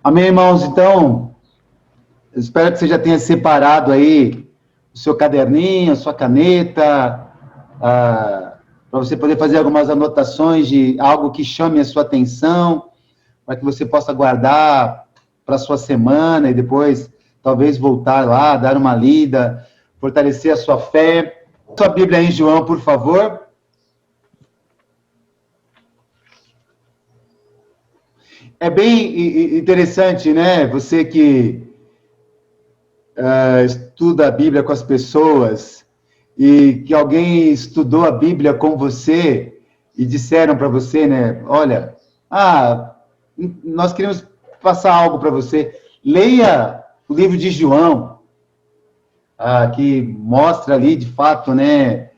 Amém, irmãos? Então, eu espero que você já tenha separado aí o seu caderninho, a sua caneta, para você poder fazer algumas anotações de algo que chame a sua atenção, para que você possa guardar para a sua semana e depois talvez voltar lá, dar uma lida, fortalecer a sua fé. Sua Bíblia em João, por favor. É bem interessante, né? Você que estuda a Bíblia com as pessoas e que alguém estudou a Bíblia com você e disseram para você, né? Olha, nós queremos passar algo para você. Leia o livro de João, que mostra ali, de fato, né?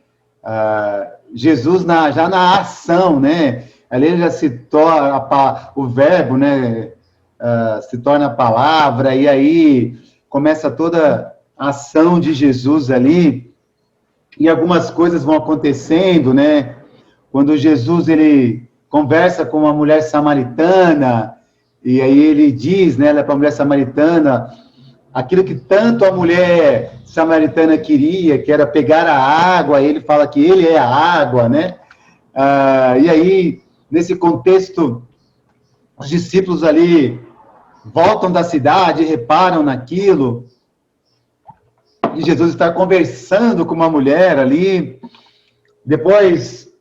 Jesus já na ação, né? Ali já se torna o verbo, né? Se torna a palavra, e aí começa toda a ação de Jesus ali, e algumas coisas vão acontecendo, né? Quando Jesus, ele conversa com uma mulher samaritana, e aí ele diz, né, para a mulher samaritana, aquilo que tanto a mulher samaritana queria, que era pegar a água, ele fala que ele é a água, né? E aí, nesse contexto, os discípulos ali voltam da cidade, reparam naquilo, e Jesus está conversando com uma mulher ali. Depois,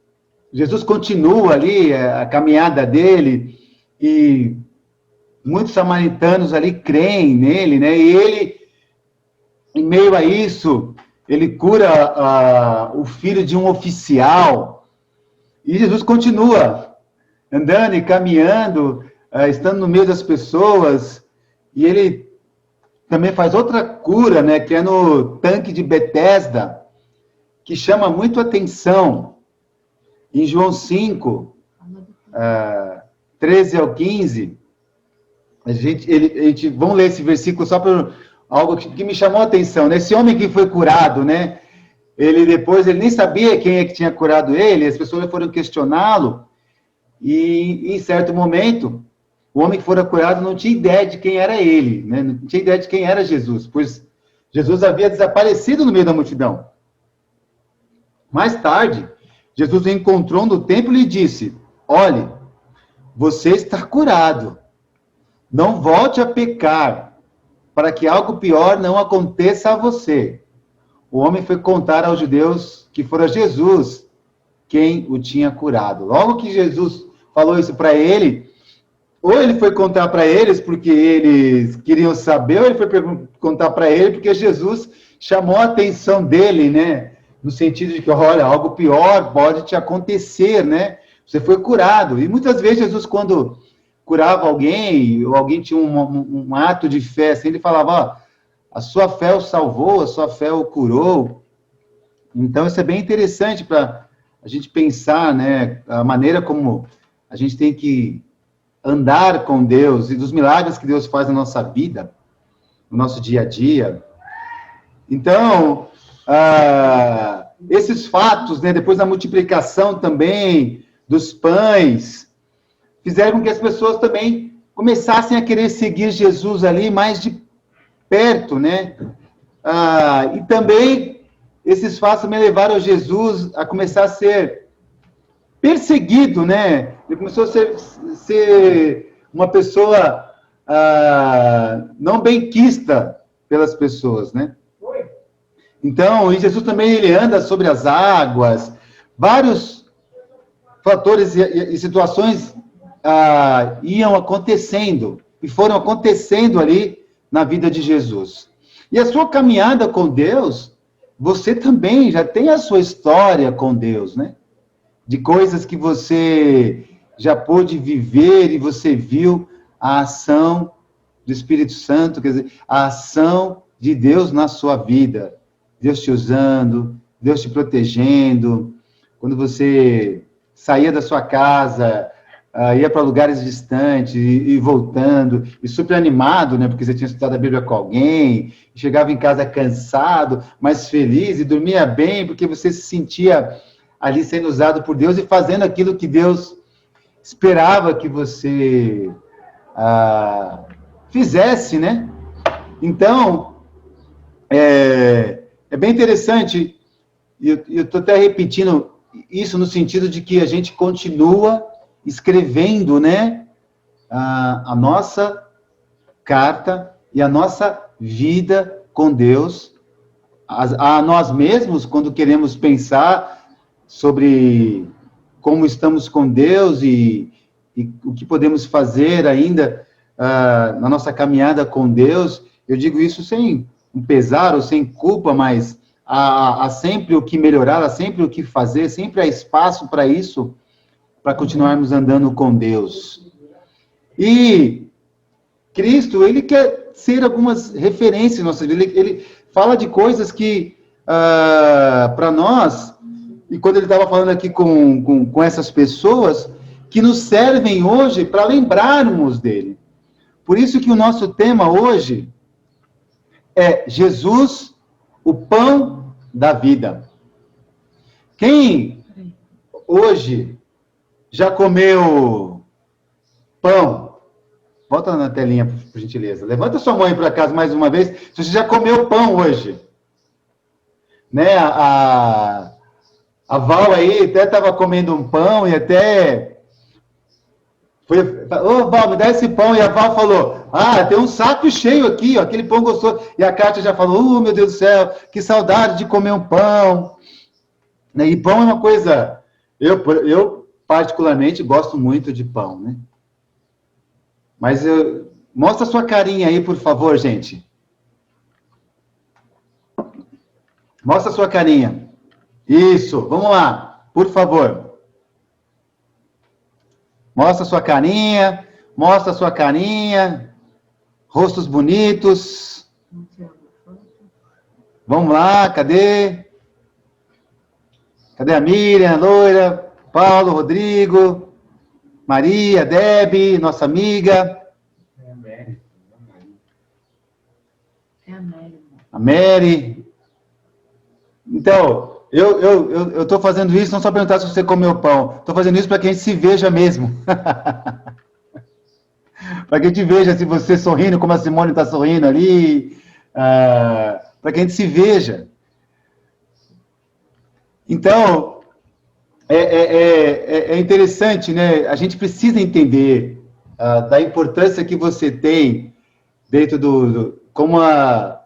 Jesus continua ali a caminhada dele, e muitos samaritanos ali creem nele, né? E ele, em meio a isso, ele cura o filho de um oficial, e Jesus continua andando e caminhando, estando no meio das pessoas, e ele também faz outra cura, né, que é no tanque de Betesda, que chama muito atenção. Em João 5, 13 ao 15, vamos ler esse versículo só por algo que me chamou a atenção, né? Esse homem que foi curado, né, ele nem sabia quem é que tinha curado ele, as pessoas foram questioná-lo, e em certo momento, o homem que fora curado não tinha ideia de quem era ele, né? Não tinha ideia de quem era Jesus, pois Jesus havia desaparecido no meio da multidão. Mais tarde, Jesus o encontrou no templo e disse: olhe, você está curado, não volte a pecar, para que algo pior não aconteça a você. O homem foi contar aos judeus que fora Jesus quem o tinha curado. Logo que Jesus falou isso para ele, ou ele foi contar para eles porque eles queriam saber, ou ele foi contar para ele porque Jesus chamou a atenção dele, né? No sentido de que, olha, algo pior pode te acontecer, né? Você foi curado. E muitas vezes Jesus, quando curava alguém, ou alguém tinha um ato de fé, assim, ele falava, ó, a sua fé o salvou, a sua fé o curou. Então, isso é bem interessante para a gente pensar, né? A maneira como a gente tem que andar com Deus e dos milagres que Deus faz na nossa vida, no nosso dia a dia. Então, esses fatos, né, depois da multiplicação também dos pães, fizeram com que as pessoas também começassem a querer seguir Jesus ali mais de perto, né? E também esses fatos me levaram a Jesus a começar a ser perseguido, né? Ele começou a ser uma pessoa não benquista pelas pessoas, né? Então, e Jesus também, ele anda sobre as águas, vários fatores e situações iam acontecendo, e foram acontecendo ali na vida de Jesus. E a sua caminhada com Deus, você também já tem a sua história com Deus, né? De coisas que você já pôde viver e você viu a ação do Espírito Santo, quer dizer, a ação de Deus na sua vida. Deus te usando, Deus te protegendo. Quando você saía da sua casa, ia para lugares distantes e voltando, e super animado, né, porque você tinha estudado a Bíblia com alguém, chegava em casa cansado, mas feliz, e dormia bem, porque você se sentia ali sendo usado por Deus e fazendo aquilo que Deus esperava que você fizesse, né? Então, é bem interessante, e eu estou até repetindo isso no sentido de que a gente continua escrevendo, né, a nossa carta e a nossa vida com Deus, a nós mesmos, quando queremos pensar sobre como estamos com Deus e o que podemos fazer ainda na nossa caminhada com Deus. Eu digo isso sem um pesar ou sem culpa, mas há sempre o que melhorar, há sempre o que fazer, sempre há espaço para isso, para continuarmos andando com Deus. E Cristo, ele quer ser algumas referências em nossa vida, ele fala de coisas que, para nós, e quando ele estava falando aqui com essas pessoas, que nos servem hoje para lembrarmos dele. Por isso que o nosso tema hoje é Jesus, o pão da vida. Quem hoje já comeu pão? Volta na telinha, por gentileza. Levanta sua mão aí para casa mais uma vez. Se você já comeu pão hoje. Né? A Val aí até estava comendo um pão e até... Ô, Val, me dá esse pão. E a Val falou, tem um saco cheio aqui, ó, aquele pão gostoso. E a Kátia já falou, meu Deus do céu, que saudade de comer um pão. E pão é uma coisa... Eu particularmente, gosto muito de pão, né? Mas mostra sua carinha aí, por favor, gente. Mostra sua carinha. Isso, vamos lá, por favor. Mostra sua carinha, mostra sua carinha. Rostos bonitos. Vamos lá, cadê? Cadê a Miriam, a Loira, Paulo, Rodrigo, Maria, Debe, nossa amiga. É a Mary. É a Mary. Então, eu estou fazendo isso não só para perguntar se você comeu pão. Estou fazendo isso para que a gente se veja mesmo. Para que a gente veja se você sorrindo, como a Simone está sorrindo ali. Para que a gente se veja. Então, é interessante, né? A gente precisa entender da importância que você tem dentro como a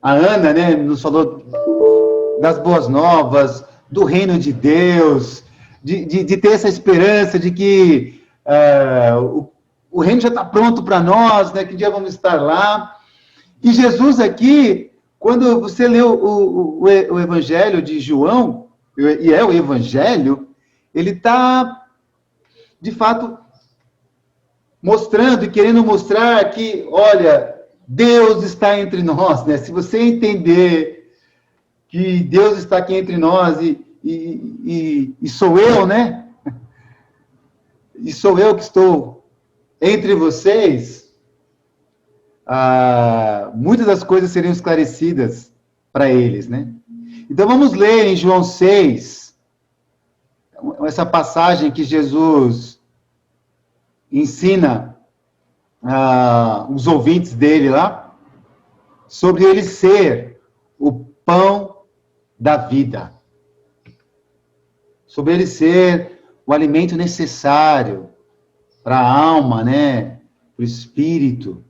Ana, né, nos falou das boas novas, do reino de Deus, de ter essa esperança de que o reino já está pronto para nós, né, que um dia vamos estar lá. E Jesus aqui, quando você lê o Evangelho de João, e é o Evangelho, ele está, de fato, mostrando e querendo mostrar que, olha, Deus está entre nós, né? Se você entender que Deus está aqui entre nós e sou eu, né? E sou eu que estou entre vocês, muitas das coisas seriam esclarecidas para eles, né? Então vamos ler em João 6, essa passagem que Jesus ensina os ouvintes dele lá, sobre ele ser o pão da vida. Sobre ele ser o alimento necessário para a alma, né? Para o espírito,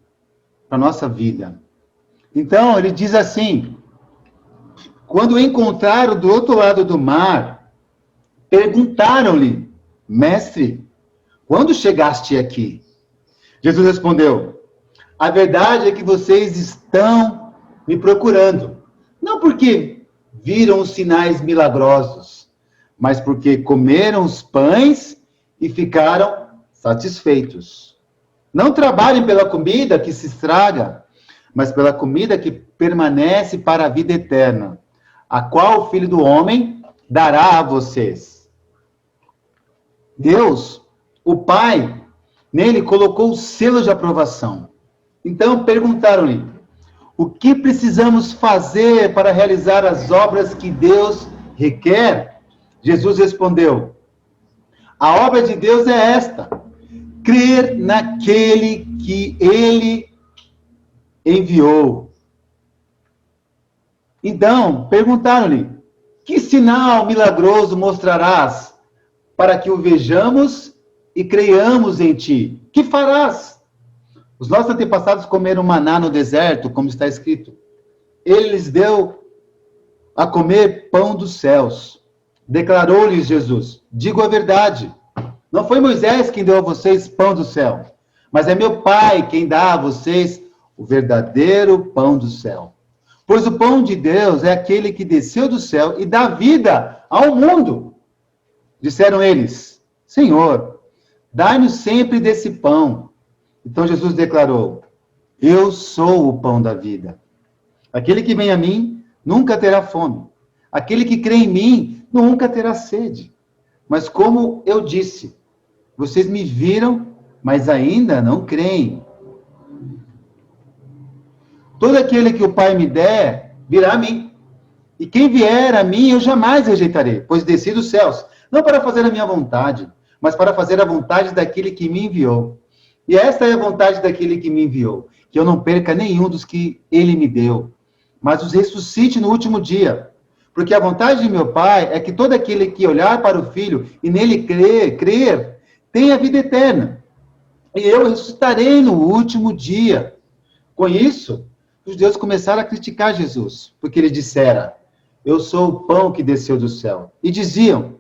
para a nossa vida. Então, ele diz assim: quando o encontraram do outro lado do mar, perguntaram-lhe, mestre, quando chegaste aqui? Jesus respondeu, a verdade é que vocês estão me procurando, não porque viram os sinais milagrosos, mas porque comeram os pães e ficaram satisfeitos. Não trabalhem pela comida que se estraga, mas pela comida que permanece para a vida eterna, a qual o Filho do Homem dará a vocês. Deus, o Pai, nele colocou o selo de aprovação. Então perguntaram-lhe, o que precisamos fazer para realizar as obras que Deus requer? Jesus respondeu, a obra de Deus é esta, crer naquele que ele enviou. Então, perguntaram-lhe: que sinal milagroso mostrarás para que o vejamos e creiamos em ti? Que farás? Os nossos antepassados comeram maná no deserto, como está escrito. Ele lhes deu a comer pão dos céus. Declarou-lhes Jesus: digo a verdade, não foi Moisés quem deu a vocês pão do céu, mas é meu Pai quem dá a vocês o verdadeiro pão do céu. Pois o pão de Deus é aquele que desceu do céu e dá vida ao mundo. Disseram eles: Senhor, dai-nos sempre desse pão. Então Jesus declarou: eu sou o pão da vida. Aquele que vem a mim nunca terá fome. Aquele que crê em mim nunca terá sede. Mas como eu disse, vocês me viram, mas ainda não creem. Todo aquele que o Pai me der, virá a mim. E quem vier a mim, eu jamais rejeitarei, pois desci dos céus, não para fazer a minha vontade, mas para fazer a vontade daquele que me enviou. E esta é a vontade daquele que me enviou, que eu não perca nenhum dos que ele me deu, mas os ressuscite no último dia. Porque a vontade de meu Pai é que todo aquele que olhar para o Filho e nele crer, tenha vida eterna. E eu ressuscitarei no último dia. Com isso, os judeus começaram a criticar Jesus, porque ele dissera: eu sou o pão que desceu do céu. E diziam: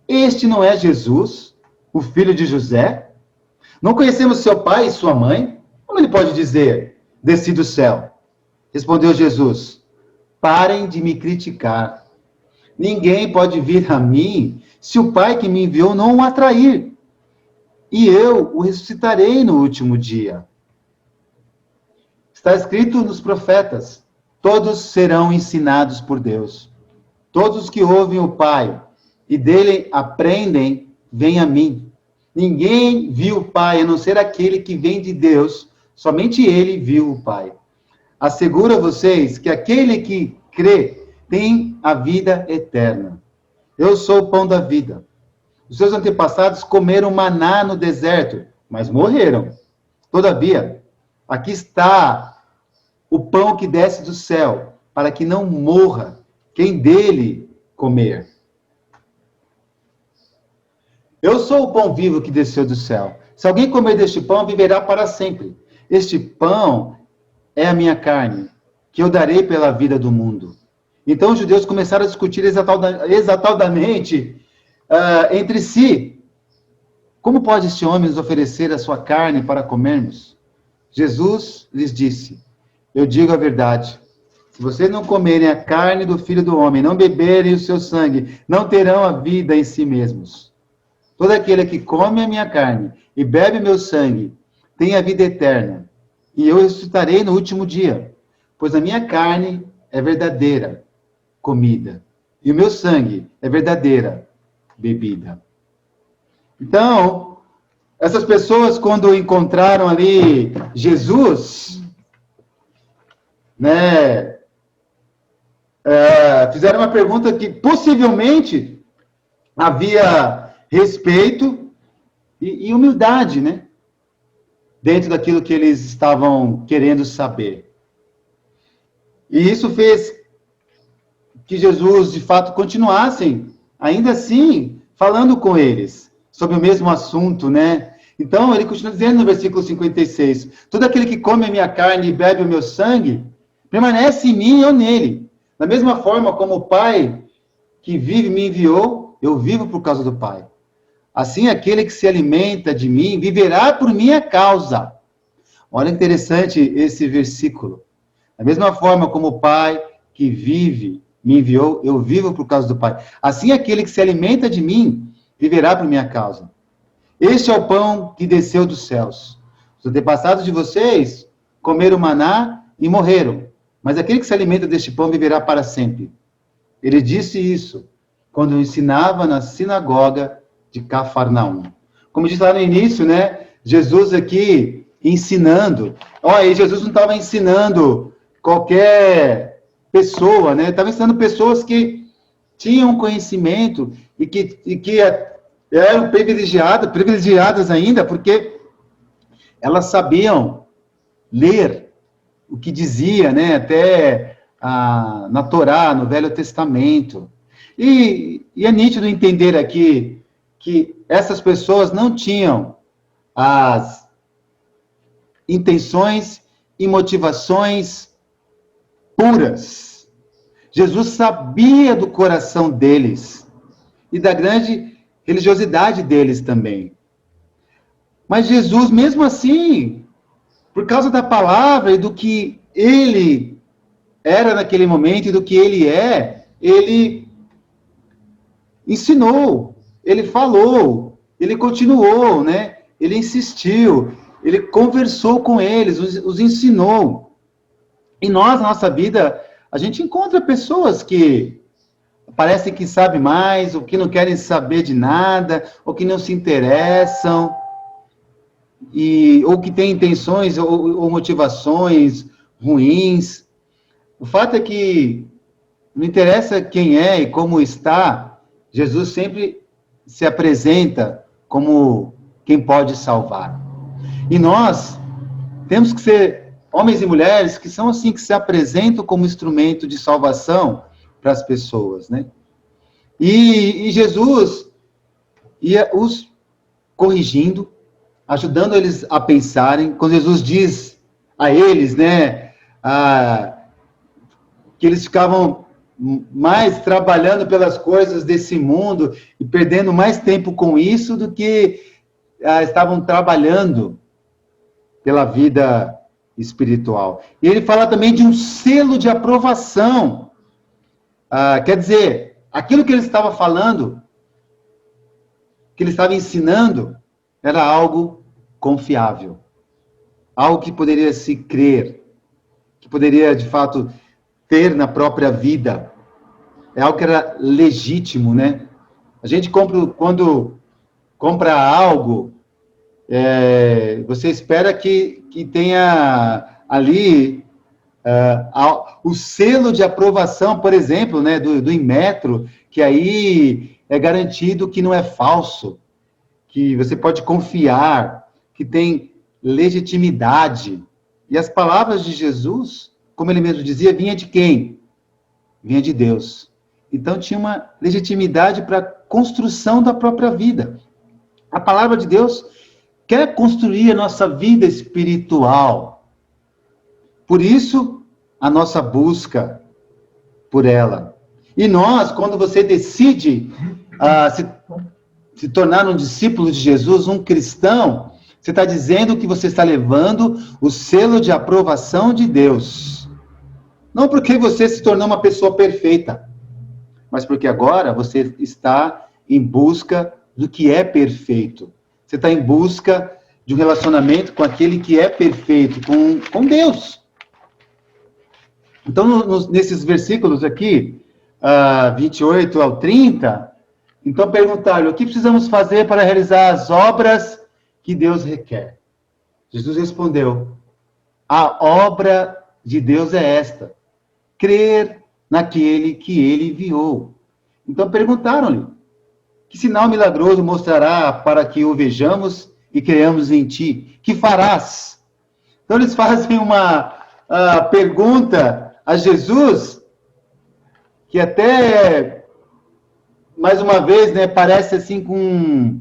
este não é Jesus, o filho de José? Não conhecemos seu pai e sua mãe? Como ele pode dizer: desci do céu? Respondeu Jesus: parem de me criticar. Ninguém pode vir a mim se o Pai que me enviou não o atrair. E eu o ressuscitarei no último dia. Está escrito nos profetas: todos serão ensinados por Deus. Todos os que ouvem o Pai e dele aprendem, vêm a mim. Ninguém viu o Pai, a não ser aquele que vem de Deus. Somente ele viu o Pai. Asseguro a vocês que aquele que crê tem a vida eterna. Eu sou o pão da vida. Os seus antepassados comeram maná no deserto, mas morreram. Todavia, aqui está o pão que desce do céu, para que não morra quem dele comer. Eu sou o pão vivo que desceu do céu. Se alguém comer deste pão, viverá para sempre. Este pão é a minha carne, que eu darei pela vida do mundo. Então os judeus começaram a discutir exatamente entre si: como pode este homem nos oferecer a sua carne para comermos? Jesus lhes disse: eu digo a verdade. Se vocês não comerem a carne do Filho do Homem, não beberem o seu sangue, não terão a vida em si mesmos. Todo aquele que come a minha carne e bebe meu sangue tem a vida eterna, e eu ressuscitarei no último dia, pois a minha carne é verdadeira comida, e o meu sangue é verdadeira bebida. Então, essas pessoas, quando encontraram ali Jesus, fizeram uma pergunta que possivelmente havia respeito e humildade, dentro daquilo que eles estavam querendo saber. E isso fez que Jesus, de fato, continuasse, ainda assim, falando com eles, sobre o mesmo assunto, Então, ele continua dizendo no versículo 56, todo aquele que come a minha carne e bebe o meu sangue, permanece em mim e eu nele. Da mesma forma como o Pai que vive me enviou, eu vivo por causa do Pai. Assim, aquele que se alimenta de mim, viverá por minha causa. Olha que interessante esse versículo. Da mesma forma como o Pai que vive me enviou, eu vivo por causa do Pai. Assim, aquele que se alimenta de mim, viverá por minha causa. Este é o pão que desceu dos céus. Os antepassados de vocês comeram maná e morreram. Mas aquele que se alimenta deste pão viverá para sempre. Ele disse isso quando ensinava na sinagoga de Cafarnaum. Como disse lá no início, Jesus aqui ensinando. Olha, Jesus não estava ensinando qualquer pessoa, Estava ensinando pessoas que tinham conhecimento e que eram privilegiadas ainda, porque Elas sabiam ler o que dizia, né, até na Torá, no Velho Testamento. E é nítido entender aqui que essas pessoas não tinham as intenções e motivações puras. Jesus sabia do coração deles e da grande religiosidade deles também. Mas Jesus, mesmo assim, por causa da palavra e do que ele era naquele momento e do que ele é, ele ensinou, ele falou, ele continuou, né? Ele insistiu, ele conversou com eles, os ensinou. E nós, na nossa vida, a gente encontra pessoas que parecem que sabem mais, ou que não querem saber de nada, ou que não se interessam, ou que têm intenções ou motivações ruins. O fato é que não interessa quem é e como está, Jesus sempre se apresenta como quem pode salvar. E nós temos que ser homens e mulheres que são assim, que se apresentam como instrumento de salvação para as pessoas, né? E Jesus ia os corrigindo, ajudando eles a pensarem. Quando Jesus diz a eles, né, que eles ficavam mais trabalhando pelas coisas desse mundo e perdendo mais tempo com isso do que estavam trabalhando pela vida espiritual. E ele fala também de um selo de aprovação. Quer dizer, aquilo que ele estava falando, que ele estava ensinando, era algo confiável. Algo que poderia se crer, que poderia, de fato, ter na própria vida. É algo que era legítimo, né? A gente quando compra algo, você espera que tenha ali o selo de aprovação, por exemplo, né, do Inmetro, que aí é garantido que não é falso, que você pode confiar, que tem legitimidade. E as palavras de Jesus, como ele mesmo dizia, vinha de quem? Vinha de Deus. Então tinha uma legitimidade para a construção da própria vida. A palavra de Deus quer construir a nossa vida espiritual. Por isso, a nossa busca por ela. E nós, quando você decide se tornar um discípulo de Jesus, um cristão, você está dizendo que você está levando o selo de aprovação de Deus. Não porque você se tornou uma pessoa perfeita, mas porque agora você está em busca do que é perfeito. Você está em busca de um relacionamento com aquele que é perfeito, com Deus. Então, nesses versículos aqui, 28 ao 30, então perguntaram, o que precisamos fazer para realizar as obras que Deus requer? Jesus respondeu, a obra de Deus é esta, crer naquele que ele enviou. Então perguntaram-lhe, que sinal milagroso mostrará para que o vejamos e creamos em ti? Que farás? Então eles fazem uma pergunta a Jesus, que até, mais uma vez, né, parece assim com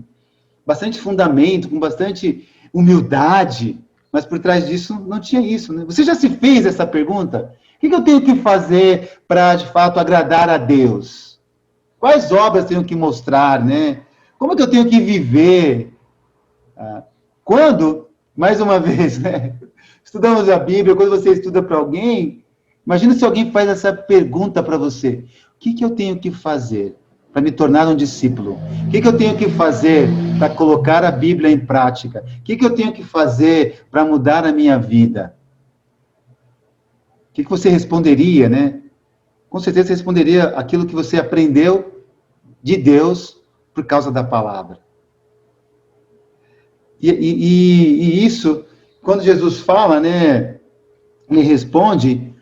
bastante fundamento, com bastante humildade, mas por trás disso não tinha isso, né? Você já se fez essa pergunta? O que eu tenho que fazer para, de fato, agradar a Deus? Quais obras tenho que mostrar, né? Como é que eu tenho que viver? Quando, mais uma vez, né? Estudamos a Bíblia, quando você estuda para alguém, imagina se alguém faz essa pergunta para você. O que eu tenho que fazer para me tornar um discípulo? O que eu tenho que fazer para colocar a Bíblia em prática? O que eu tenho que fazer para mudar a minha vida? O que você responderia, né? Com certeza você responderia aquilo que você aprendeu de Deus por causa da palavra. E isso, quando Jesus fala, né? Ele responde,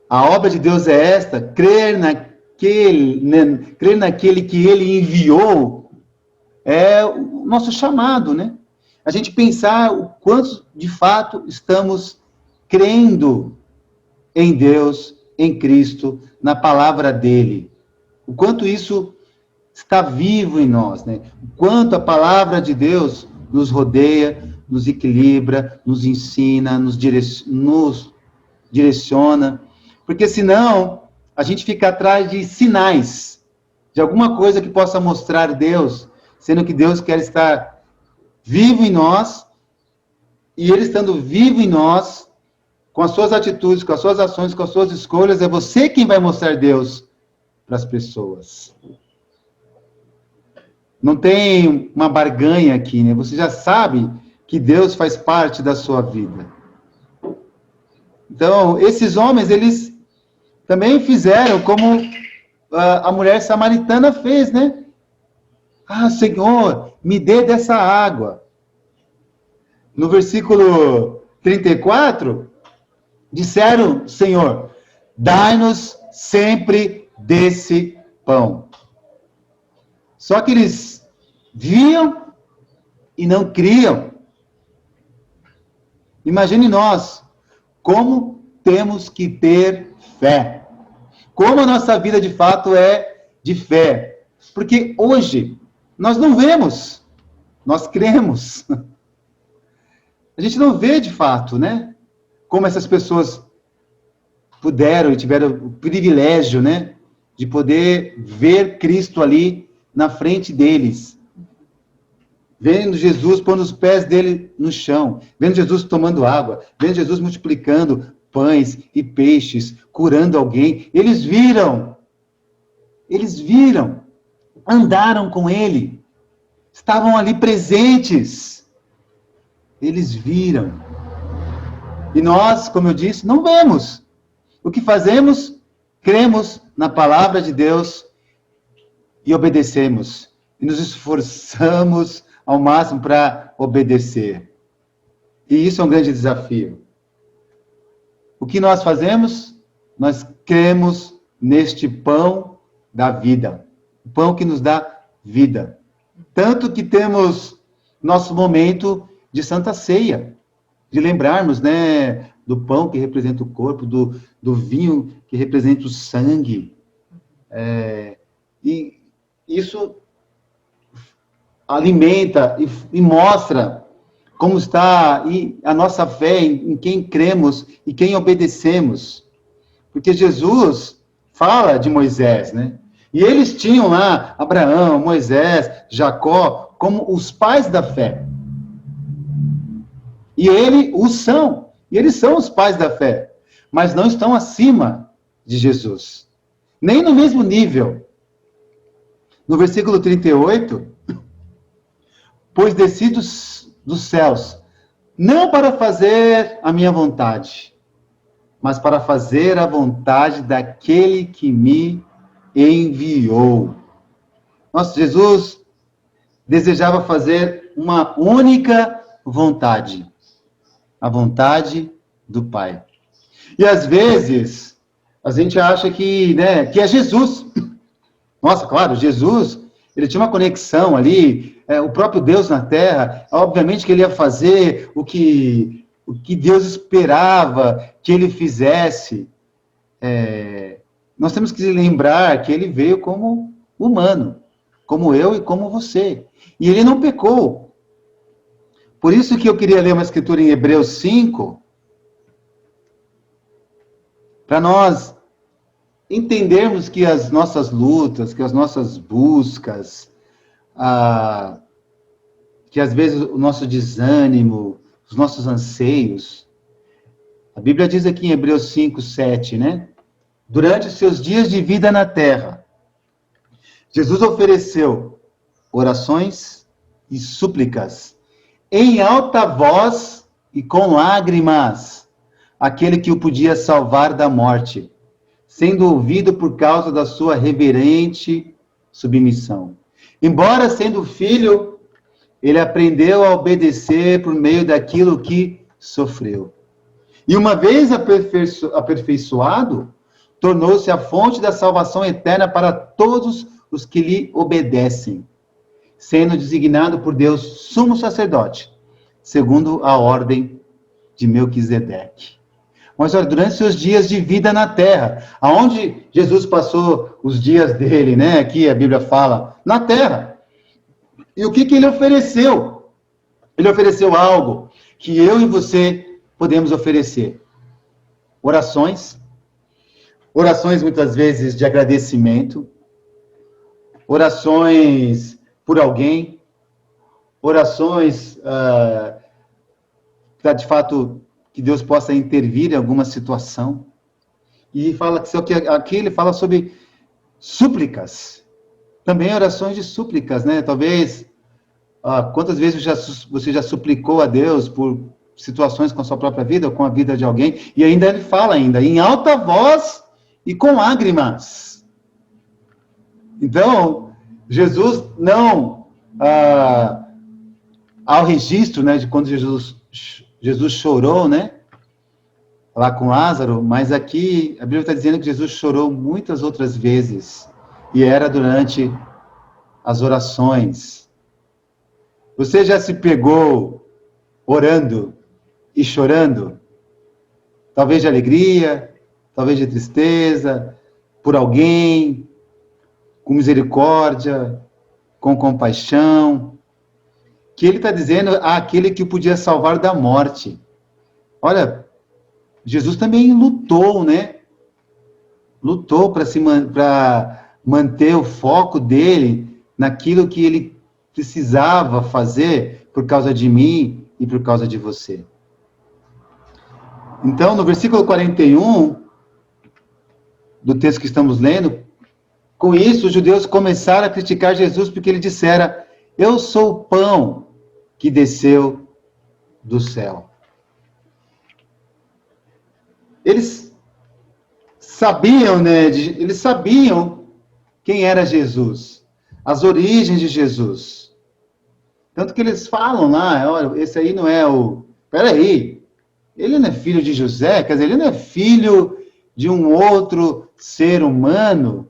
a obra de Deus é esta, crer naquele que ele enviou, é o nosso chamado, né? a gente pensar o quanto, de fato, estamos crendo em Deus, em Cristo, na palavra dele. O quanto isso está vivo em nós, né? O quanto a palavra de Deus nos rodeia, nos equilibra, nos ensina, nos direciona. Porque senão, a gente fica atrás de sinais, de alguma coisa que possa mostrar Deus, sendo que Deus quer estar vivo em nós, e Ele estando vivo em nós, com as suas atitudes, com as suas ações, com as suas escolhas, é você quem vai mostrar Deus para as pessoas. Não tem uma barganha aqui, né? Você já sabe que Deus faz parte da sua vida. Então, esses homens, eles também fizeram como a mulher samaritana fez, né? Ah, Senhor, me dê dessa água. No versículo 34, disseram, Senhor, dai-nos sempre desse pão. Só que eles viam e não criam. Imagine nós, como temos que ter fé. Como a nossa vida de fato é de fé. Porque hoje nós não vemos, nós cremos. A gente não vê de fato, né? Como essas pessoas puderam e tiveram o privilégio, né? De poder ver Cristo ali na frente deles. Vendo Jesus pondo os pés dele no chão. Vendo Jesus tomando água. Vendo Jesus multiplicando pães e peixes. Curando alguém. Eles viram. Eles viram. Andaram com ele. Estavam ali presentes. Eles viram. E nós, como eu disse, não vemos. O que fazemos? Cremos na palavra de Deus e obedecemos. E nos esforçamos ao máximo para obedecer. E isso é um grande desafio. O que nós fazemos? Nós cremos neste pão da vida. O pão que nos dá vida. Tanto que temos nosso momento de Santa Ceia. De lembrarmos, né, do pão que representa o corpo, do vinho que representa o sangue. E isso alimenta e mostra como está a nossa fé em quem cremos e quem obedecemos. Porque Jesus fala de Moisés, né? E eles tinham lá Abraão, Moisés, Jacó, como os pais da fé. E eles são os pais da fé, mas não estão acima de Jesus. Nem no mesmo nível. No versículo 38, pois desci dos céus, não para fazer a minha vontade, mas para fazer a vontade daquele que me enviou. Nossa, Jesus desejava fazer uma única vontade, a vontade do Pai. E às vezes, a gente acha que é Jesus. Nossa, claro, Jesus, ele tinha uma conexão ali, o próprio Deus na Terra, obviamente que ele ia fazer o que Deus esperava que ele fizesse. Nós temos que lembrar que ele veio como humano, como eu e como você. E ele não pecou. Por isso que eu queria ler uma escritura em Hebreus 5, para nós entendermos que as nossas lutas, que as nossas buscas, que às vezes o nosso desânimo, os nossos anseios, a Bíblia diz aqui em Hebreus 5, 7, né? Durante os seus dias de vida na terra, Jesus ofereceu orações e súplicas em alta voz e com lágrimas, aquele que o podia salvar da morte, sendo ouvido por causa da sua reverente submissão. Embora sendo filho, ele aprendeu a obedecer por meio daquilo que sofreu. E uma vez aperfeiçoado, tornou-se a fonte da salvação eterna para todos os que lhe obedecem, sendo designado por Deus sumo sacerdote segundo a ordem de Melquisedeque. Mas olha, durante seus dias de vida na terra, aonde Jesus passou os dias dele, né? Aqui a Bíblia fala, na terra. E o que ele ofereceu? Ele ofereceu algo que eu e você podemos oferecer. Orações muitas vezes de agradecimento, orações por alguém, orações para de fato que Deus possa intervir em alguma situação. E fala que aqui ele fala sobre súplicas, também orações de súplicas, né? Talvez quantas vezes você já suplicou a Deus por situações com a sua própria vida ou com a vida de alguém, e ainda ele fala em alta voz e com lágrimas. Então, Jesus não, ao registro, né, de quando Jesus chorou, né, lá com Lázaro, mas aqui a Bíblia está dizendo que Jesus chorou muitas outras vezes, e era durante as orações. Você já se pegou orando e chorando? Talvez de alegria, talvez de tristeza, por alguém, com misericórdia, com compaixão, que ele está dizendo àquele que o podia salvar da morte. Olha, Jesus também lutou, né? Lutou para manter o foco dele naquilo que ele precisava fazer por causa de mim e por causa de você. Então, no versículo 41 do texto que estamos lendo, com isso os judeus começaram a criticar Jesus porque ele dissera: eu sou o pão que desceu do céu. Eles sabiam, né? Eles sabiam quem era Jesus, as origens de Jesus. Tanto que eles falam lá, olha, esse aí não é o... Peraí, ele não é filho de José? Quer dizer, ele não é filho de um outro ser humano?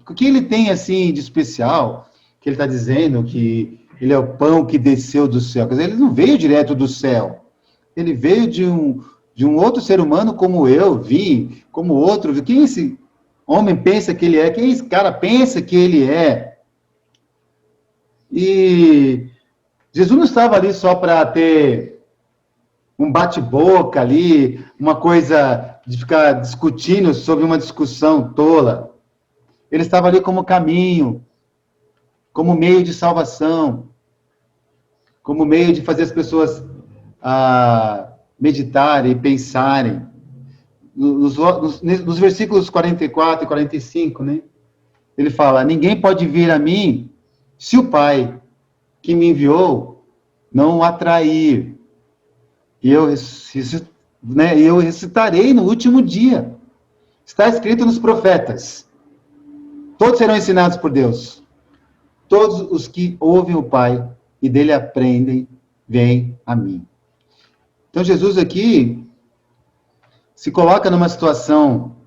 O que ele tem, assim, de especial, que ele está dizendo que ele é o pão que desceu do céu? Quer dizer, ele não veio direto do céu. Ele veio de um outro ser humano como eu vi, como outro. Quem esse homem pensa que ele é? Quem esse cara pensa que ele é? E Jesus não estava ali só para ter um bate-boca ali, uma coisa de ficar discutindo sobre uma discussão tola. Ele estava ali como caminho, como meio de salvação, como meio de fazer as pessoas meditarem e pensarem. Nos versículos 44 e 45, né? Ele fala: ninguém pode vir a mim se o Pai que me enviou não o atrair. E eu ressuscitarei no último dia. Está escrito nos profetas. Todos serão ensinados por Deus. Todos os que ouvem o Pai e dele aprendem, vêm a mim. Então, Jesus aqui se coloca numa situação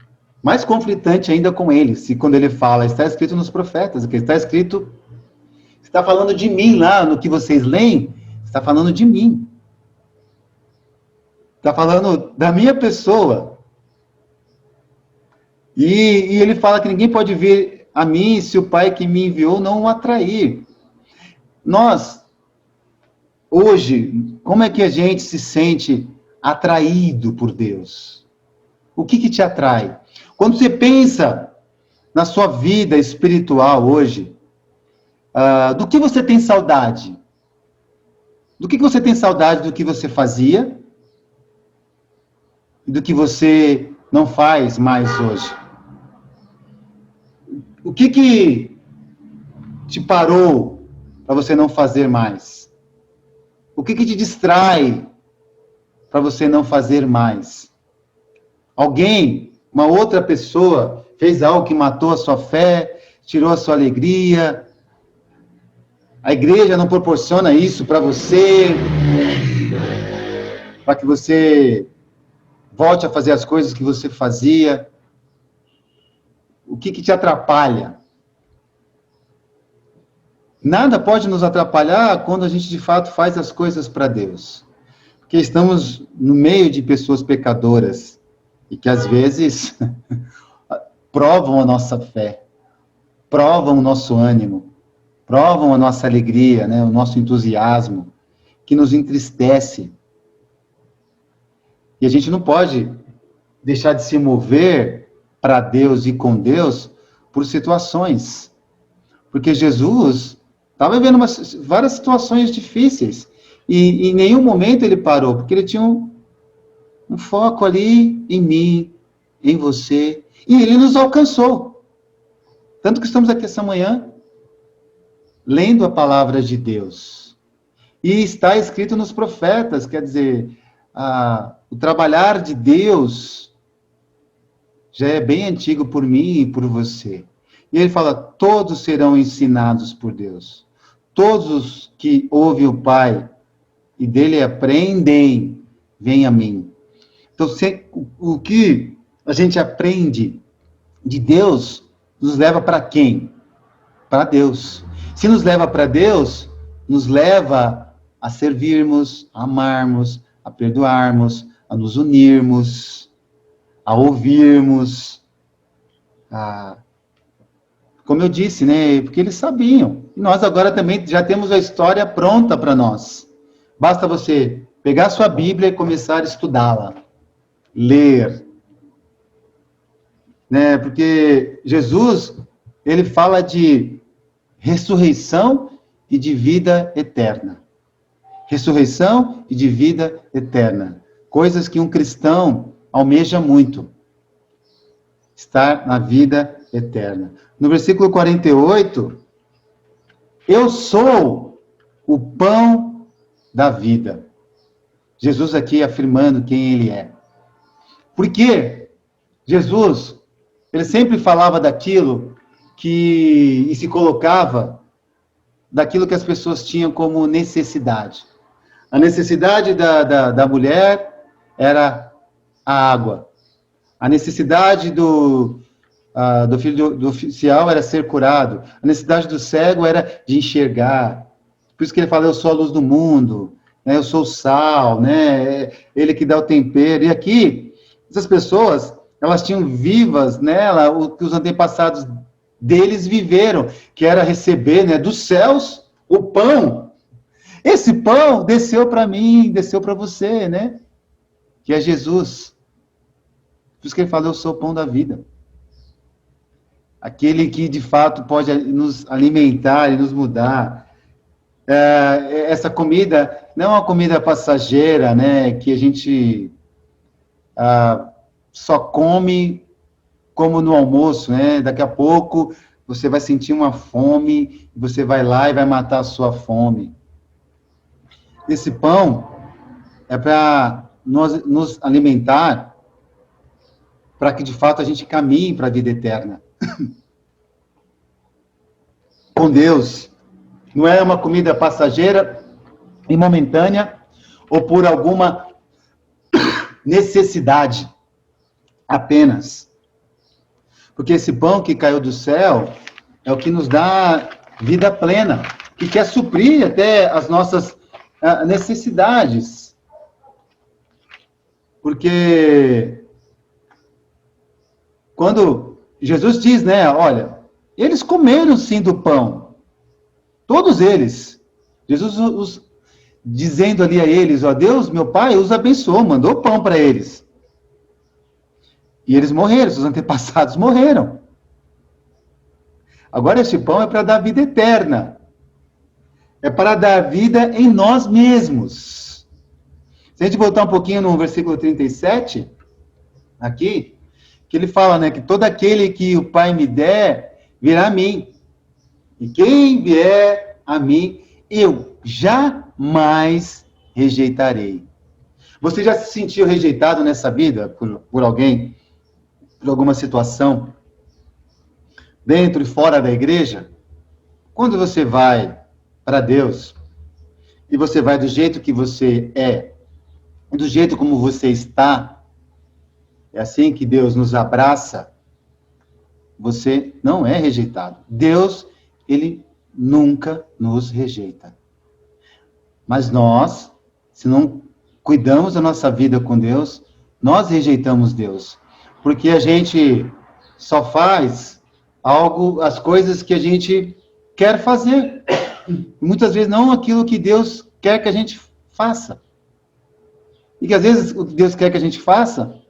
mais conflitante ainda com ele, quando ele fala, está escrito nos profetas, que está escrito, está falando de mim lá, no que vocês leem, está falando de mim. Está falando da minha pessoa. E ele fala que ninguém pode vir a mim se o Pai que me enviou não o atrair. Nós, hoje, como é que a gente se sente atraído por Deus? O que te atrai? Quando você pensa na sua vida espiritual hoje, do que você tem saudade? Do que você tem saudade do que você fazia? E do que você não faz mais hoje? O que te parou para você não fazer mais? O que te distrai para você não fazer mais? Alguém, uma outra pessoa, fez algo que matou a sua fé, tirou a sua alegria. A igreja não proporciona isso para você, para que você volte a fazer as coisas que você fazia. O que te atrapalha? Nada pode nos atrapalhar quando a gente, de fato, faz as coisas para Deus. Porque estamos no meio de pessoas pecadoras e que, às vezes, provam a nossa fé, provam o nosso ânimo, provam a nossa alegria, né, o nosso entusiasmo, que nos entristece. E a gente não pode deixar de se mover para Deus e com Deus por situações. Porque Jesus estava vivendo várias situações difíceis. E em nenhum momento ele parou, porque ele tinha um foco ali em mim, em você. E ele nos alcançou. Tanto que estamos aqui essa manhã, lendo a palavra de Deus. E está escrito nos profetas, quer dizer, o trabalhar de Deus já é bem antigo por mim e por você. E ele fala, todos serão ensinados por Deus. Todos os que ouvem o Pai e dele aprendem, vêm a mim. Então, o que a gente aprende de Deus nos leva para quem? Para Deus. Se nos leva para Deus, nos leva a servirmos, a amarmos, a perdoarmos, a nos unirmos, a ouvirmos, como eu disse, né? Porque eles sabiam. E nós agora também já temos a história pronta para nós. Basta você pegar sua Bíblia e começar a estudá-la, ler, né? Porque Jesus, ele fala de ressurreição e de vida eterna. Ressurreição e de vida eterna. Coisas que um cristão almeja muito. Estar na vida eterna. No versículo 48, eu sou o pão da vida. Jesus aqui afirmando quem ele é. Por quê? Jesus, ele sempre falava daquilo e se colocava daquilo que as pessoas tinham como necessidade. A necessidade da mulher era a água. A necessidade do filho do oficial era ser curado. A necessidade do cego era de enxergar. Por isso que ele fala, eu sou a luz do mundo, né? Eu sou o sal, né? Ele que dá o tempero. E aqui, essas pessoas, elas tinham vivas nela o que os antepassados deles viveram, que era receber, né, dos céus o pão. Esse pão desceu para mim, desceu para você, né? Que é Jesus. Por isso que ele fala, eu sou o pão da vida. Aquele que, de fato, pode nos alimentar e nos mudar. Essa comida não é uma comida passageira, né? Que a gente só come como no almoço, né? Daqui a pouco você vai sentir uma fome, você vai lá e vai matar a sua fome. Esse pão é para nos alimentar, para que, de fato, a gente caminhe para a vida eterna. Com Deus. Não é uma comida passageira e momentânea, ou por alguma necessidade apenas. Porque esse pão que caiu do céu é o que nos dá vida plena, que quer suprir até as nossas necessidades. Porque quando Jesus diz, né, olha, eles comeram sim do pão, todos eles. Jesus dizendo ali a eles, ó, Deus, meu Pai, os abençoou, mandou pão para eles. E eles morreram, seus antepassados morreram. Agora esse pão é para dar vida eterna. É para dar vida em nós mesmos. Se a gente voltar um pouquinho no versículo 37, aqui, que ele fala, né, que todo aquele que o Pai me der, virá a mim. E quem vier a mim, eu jamais rejeitarei. Você já se sentiu rejeitado nessa vida por alguém, por alguma situação, dentro e fora da igreja? Quando você vai para Deus, e você vai do jeito que você é, do jeito como você está, é assim que Deus nos abraça, você não é rejeitado. Deus, ele nunca nos rejeita. Mas nós, se não cuidamos da nossa vida com Deus, nós rejeitamos Deus. Porque a gente só faz as coisas que a gente quer fazer. Muitas vezes não aquilo que Deus quer que a gente faça. E que às vezes o que Deus quer que a gente faça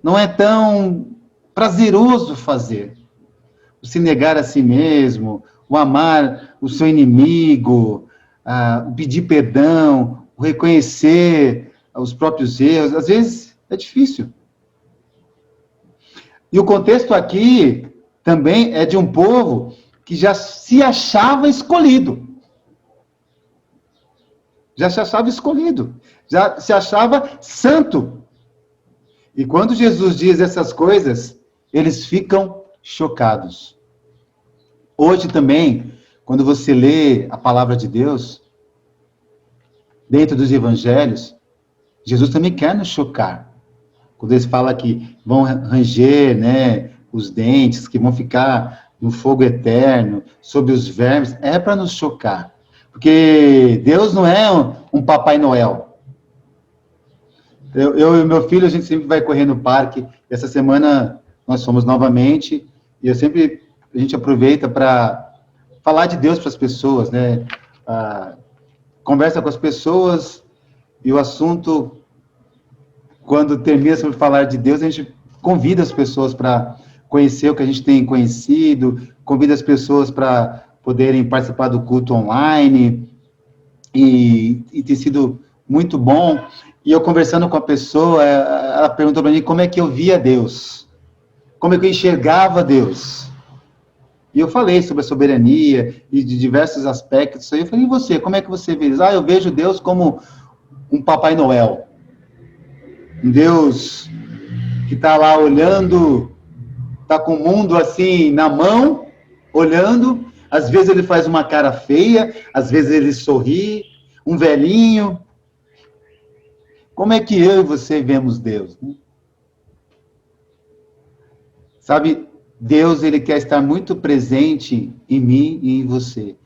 não é tão prazeroso fazer. O se negar a si mesmo, o amar o seu inimigo, o pedir perdão, o reconhecer os próprios erros, às vezes é difícil. E o contexto aqui também é de um povo que já se achava escolhido. Já se achava escolhido. Já se achava santo. E quando Jesus diz essas coisas, eles ficam chocados. Hoje também, quando você lê a palavra de Deus, dentro dos evangelhos, Jesus também quer nos chocar. Quando eles falam que vão ranger, né, os dentes, que vão ficar no fogo eterno, sob os vermes, é para nos chocar. Porque Deus não é um Papai Noel. Eu e meu filho, a gente sempre vai correr no parque. Essa semana nós fomos novamente, e a gente aproveita para falar de Deus para as pessoas, né? Conversa com as pessoas, e o assunto, quando termina sobre falar de Deus, a gente convida as pessoas para conhecer o que a gente tem conhecido, convida as pessoas para poderem participar do culto online, e tem sido muito bom. E eu conversando com a pessoa, ela perguntou para mim como é que eu via Deus, como é que eu enxergava Deus. E eu falei sobre a soberania e de diversos aspectos. Aí eu falei, e você, como é que você vê Deus? Eu vejo Deus como um Papai Noel. Um Deus que está lá olhando, está com o mundo assim na mão, olhando. Às vezes ele faz uma cara feia, às vezes ele sorri, um velhinho. Como é que eu e você vemos Deus? Né? Sabe, Deus, ele quer estar muito presente em mim e em você.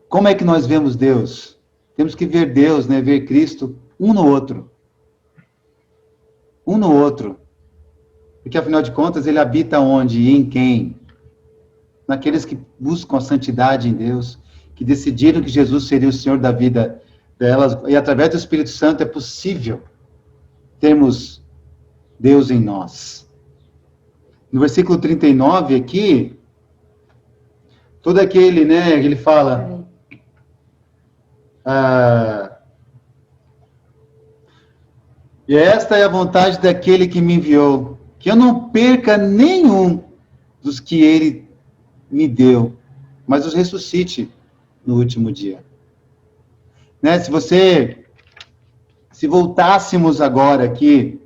Como é que nós vemos Deus? Temos que ver Deus, né? Ver Cristo um no outro. Um no outro. Porque, afinal de contas, ele habita onde e em quem? Naqueles que buscam a santidade em Deus, que decidiram que Jesus seria o Senhor da vida delas, e através do Espírito Santo é possível termos Deus em nós. No versículo 39 aqui, todo aquele, né, ele fala, e esta é a vontade daquele que me enviou, que eu não perca nenhum dos que ele me deu, mas os ressuscite no último dia. Né, se voltássemos agora aqui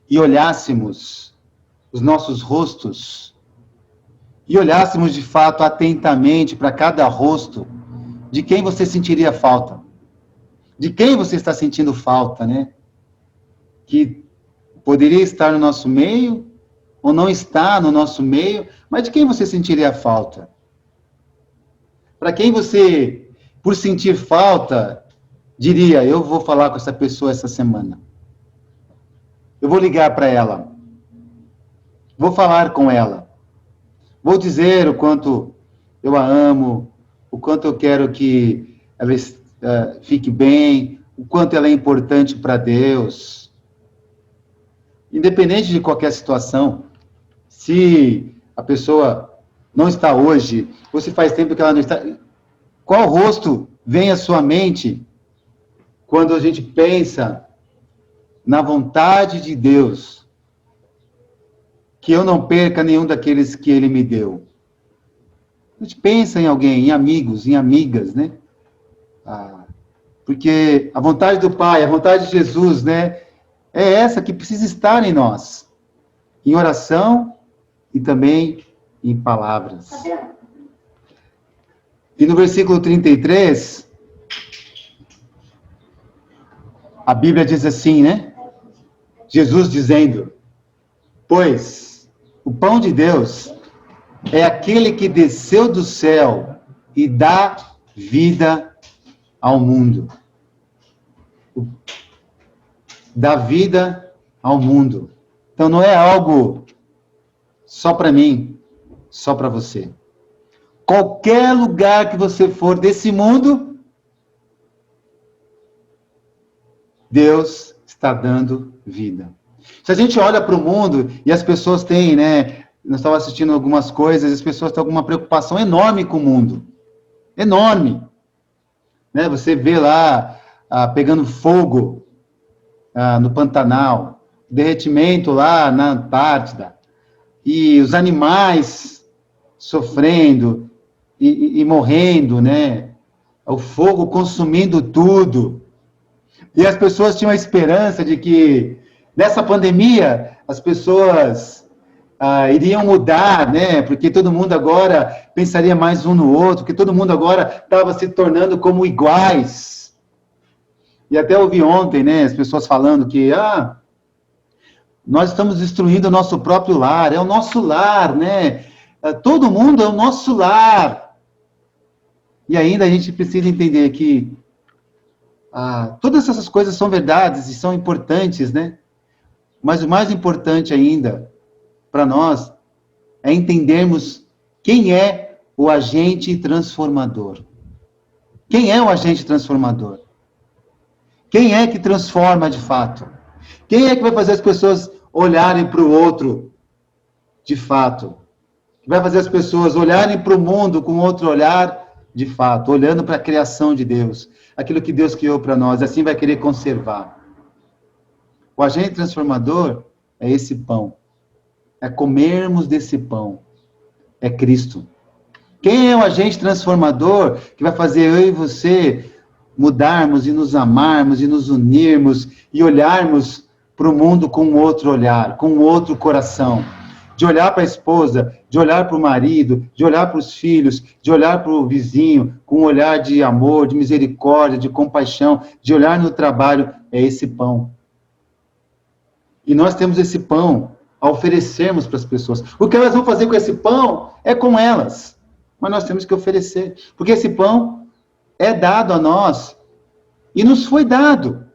e olhássemos os nossos rostos, e olhássemos de fato atentamente para cada rosto, de quem você sentiria falta? De quem você está sentindo falta, né? Que poderia estar no nosso meio, ou não está no nosso meio, mas de quem você sentiria falta? Para quem você, por sentir falta, diria, eu vou falar com essa pessoa essa semana. Eu vou ligar para ela. Vou falar com ela. Vou dizer o quanto eu a amo, o quanto eu quero que ela fique bem, o quanto ela é importante para Deus. Independente de qualquer situação, se a pessoa não está hoje, ou se faz tempo que ela não está, qual rosto vem à sua mente quando a gente pensa na vontade de Deus, que eu não perca nenhum daqueles que Ele me deu? A gente pensa em alguém, em amigos, em amigas, né? Porque a vontade do Pai, a vontade de Jesus, né? É essa que precisa estar em nós. Em oração e também em palavras. E no versículo 33, a Bíblia diz assim, né? Jesus dizendo, pois o pão de Deus é aquele que desceu do céu e dá vida ao mundo. Dá vida ao mundo. Então não é algo só para mim, só para você. Qualquer lugar que você for desse mundo, Deus está dando vida. Se a gente olha para o mundo e as pessoas têm, né? Nós estávamos assistindo algumas coisas, as pessoas têm alguma preocupação enorme com o mundo. Enorme. Né? Você vê lá pegando fogo no Pantanal, derretimento lá na Antártida, e os animais sofrendo e morrendo, né? O fogo consumindo tudo. E as pessoas tinham a esperança de que, nessa pandemia, as pessoas iriam mudar, né? Porque todo mundo agora pensaria mais um no outro, porque todo mundo agora estava se tornando como iguais. E até ouvi ontem, né, as pessoas falando que, nós estamos destruindo o nosso próprio lar, é o nosso lar, né? Todo mundo é o nosso lar. E ainda a gente precisa entender que todas essas coisas são verdades e são importantes, né? Mas o mais importante ainda para nós é entendermos quem é o agente transformador. Quem é o agente transformador? Quem é que transforma de fato? Quem é que vai fazer as pessoas olharem para o outro de fato? Vai fazer as pessoas olharem para o mundo com outro olhar de fato, olhando para a criação de Deus, aquilo que Deus criou para nós, assim vai querer conservar. O agente transformador é esse pão. É comermos desse pão. É Cristo. Quem é o agente transformador que vai fazer eu e você mudarmos e nos amarmos e nos unirmos e olharmos para o mundo com outro olhar, com outro coração? De olhar para a esposa, de olhar para o marido, de olhar para os filhos, de olhar para o vizinho, com um olhar de amor, de misericórdia, de compaixão, de olhar no trabalho, é esse pão. E nós temos esse pão a oferecermos para as pessoas. O que elas vão fazer com esse pão é com elas. Mas nós temos que oferecer. Porque esse pão é dado a nós e nos foi dado.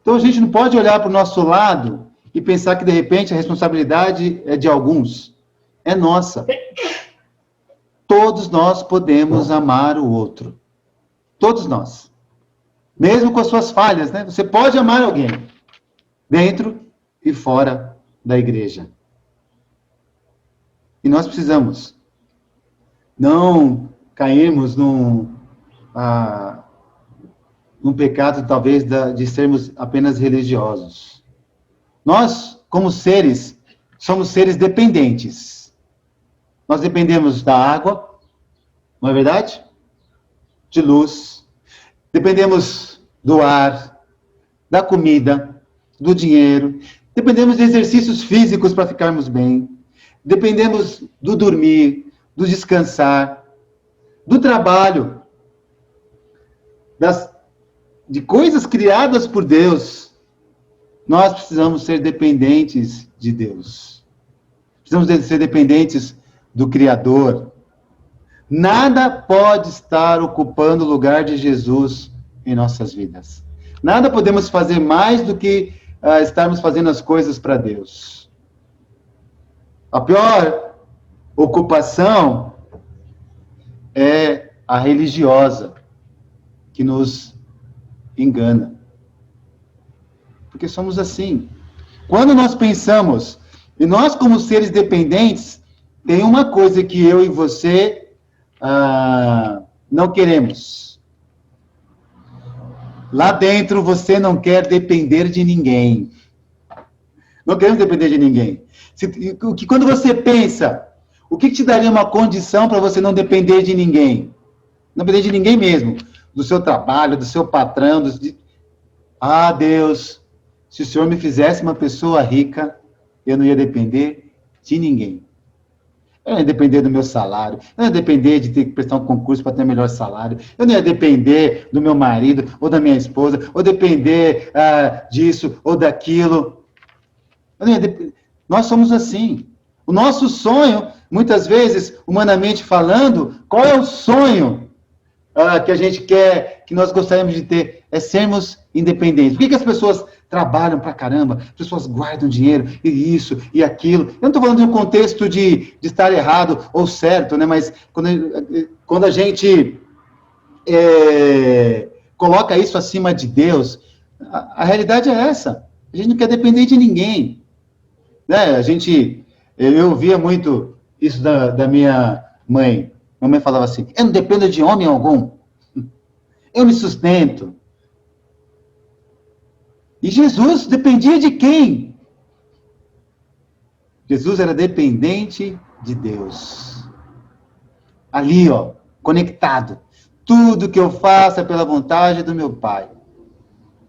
Então a gente não pode olhar para o nosso lado e pensar que, de repente, a responsabilidade é de alguns. É nossa. Todos nós podemos amar o outro. Todos nós. Mesmo com as suas falhas, né? Você pode amar alguém. Dentro e fora da igreja. E nós precisamos não cairmos num pecado, talvez, de sermos apenas religiosos. Nós, como seres, somos seres dependentes. Nós dependemos da água, não é verdade? De luz. Dependemos do ar, da comida, do dinheiro. Dependemos de exercícios físicos para ficarmos bem. Dependemos do dormir, do descansar, do trabalho, de coisas criadas por Deus. Nós precisamos ser dependentes de Deus. Precisamos ser dependentes do Criador. Nada pode estar ocupando o lugar de Jesus em nossas vidas. Nada podemos fazer mais do que estarmos fazendo as coisas para Deus. A pior ocupação é a religiosa, que nos engana. Porque somos assim. Quando nós pensamos, e nós como seres dependentes, tem uma coisa que eu e você não queremos. Lá dentro você não quer depender de ninguém. Não queremos depender de ninguém. Quando você pensa, o que te daria uma condição para você não depender de ninguém? Não depender de ninguém mesmo. Do seu trabalho, do seu patrão. Deus, se o Senhor me fizesse uma pessoa rica, eu não ia depender de ninguém. Eu não ia depender do meu salário. Eu não ia depender de ter que prestar um concurso para ter melhor salário. Eu não ia depender do meu marido ou da minha esposa, ou depender disso ou daquilo. Nós somos assim. O nosso sonho Muitas vezes, humanamente falando, qual é o sonho que a gente quer, que nós gostaríamos de ter? É sermos independentes. Por que as pessoas trabalham pra caramba? As pessoas guardam dinheiro, e isso, e aquilo. Eu não estou falando de um contexto de estar errado ou certo, né? Mas quando a gente coloca isso acima de Deus, a realidade é essa. A gente não quer depender de ninguém. Né? Eu ouvia muito isso da minha mãe. Minha mãe falava assim: eu não dependo de homem algum. Eu me sustento. E Jesus dependia de quem? Jesus era dependente de Deus. Ali, ó, conectado. Tudo que eu faço é pela vontade do meu Pai.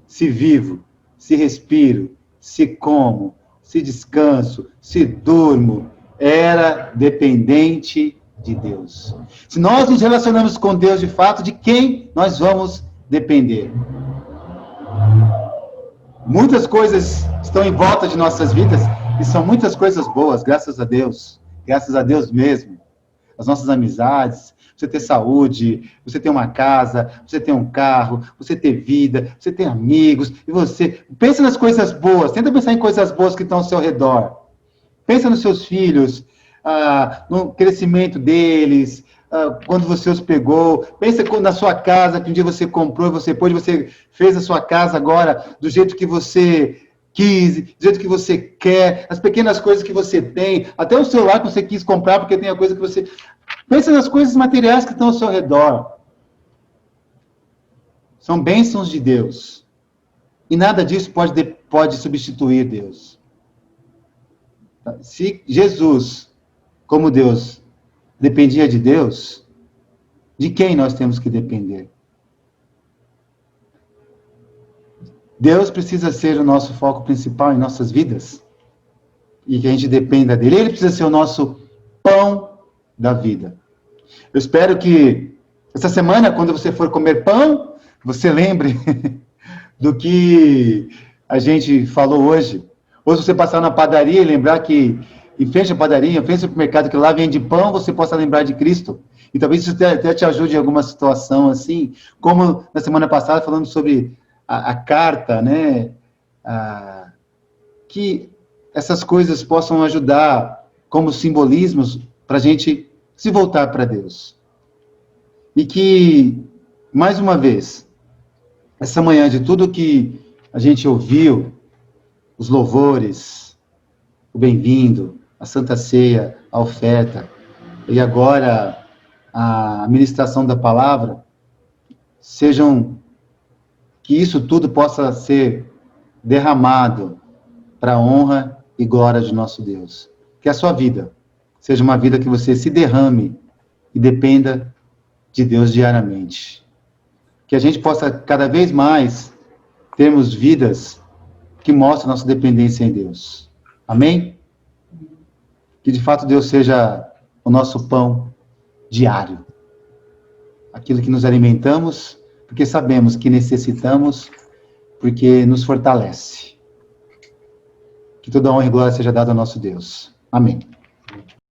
Se vivo, se respiro, se como, se descanso, se durmo, era dependente de Deus. Se nós nos relacionamos com Deus de fato, de quem nós vamos depender? Muitas coisas estão em volta de nossas vidas, e são muitas coisas boas, graças a Deus mesmo. As nossas amizades, você ter saúde, você ter uma casa, você ter um carro, você ter vida, você ter amigos, e você... Pensa nas coisas boas, tenta pensar em coisas boas que estão ao seu redor. Pensa nos seus filhos, no crescimento deles, quando você os pegou. Pensa na sua casa, que um dia você comprou, você fez a sua casa agora do jeito que você quis, do jeito que você quer, as pequenas coisas que você tem, até o celular que você quis comprar, porque tem a coisa que você... Pensa nas coisas materiais que estão ao seu redor. São bênçãos de Deus. E nada disso pode substituir Deus. Se Jesus, como Deus, dependia de Deus, de quem nós temos que depender? Deus precisa ser o nosso foco principal em nossas vidas, e que a gente dependa dele. Ele precisa ser o nosso pão da vida. Eu espero que essa semana, quando você for comer pão, você lembre do que a gente falou hoje. Ou se você passar na padaria e lembrar que em frente à padaria, em frente ao supermercado, que lá vende pão, você possa lembrar de Cristo. E talvez isso até te ajude em alguma situação assim, como na semana passada falando sobre a carta, né? Que essas coisas possam ajudar como simbolismos para a gente se voltar para Deus. E que, mais uma vez, essa manhã, de tudo que a gente ouviu, os louvores, o bem-vindo, a Santa Ceia, a oferta, e agora a ministração da palavra, que isso tudo possa ser derramado para a honra e glória de nosso Deus. Que a sua vida seja uma vida que você se derrame e dependa de Deus diariamente. Que a gente possa cada vez mais termos vidas que mostrem nossa dependência em Deus. Amém? Que de fato Deus seja o nosso pão diário. Aquilo que nos alimentamos, porque sabemos que necessitamos, porque nos fortalece. Que toda honra e glória seja dada ao nosso Deus. Amém.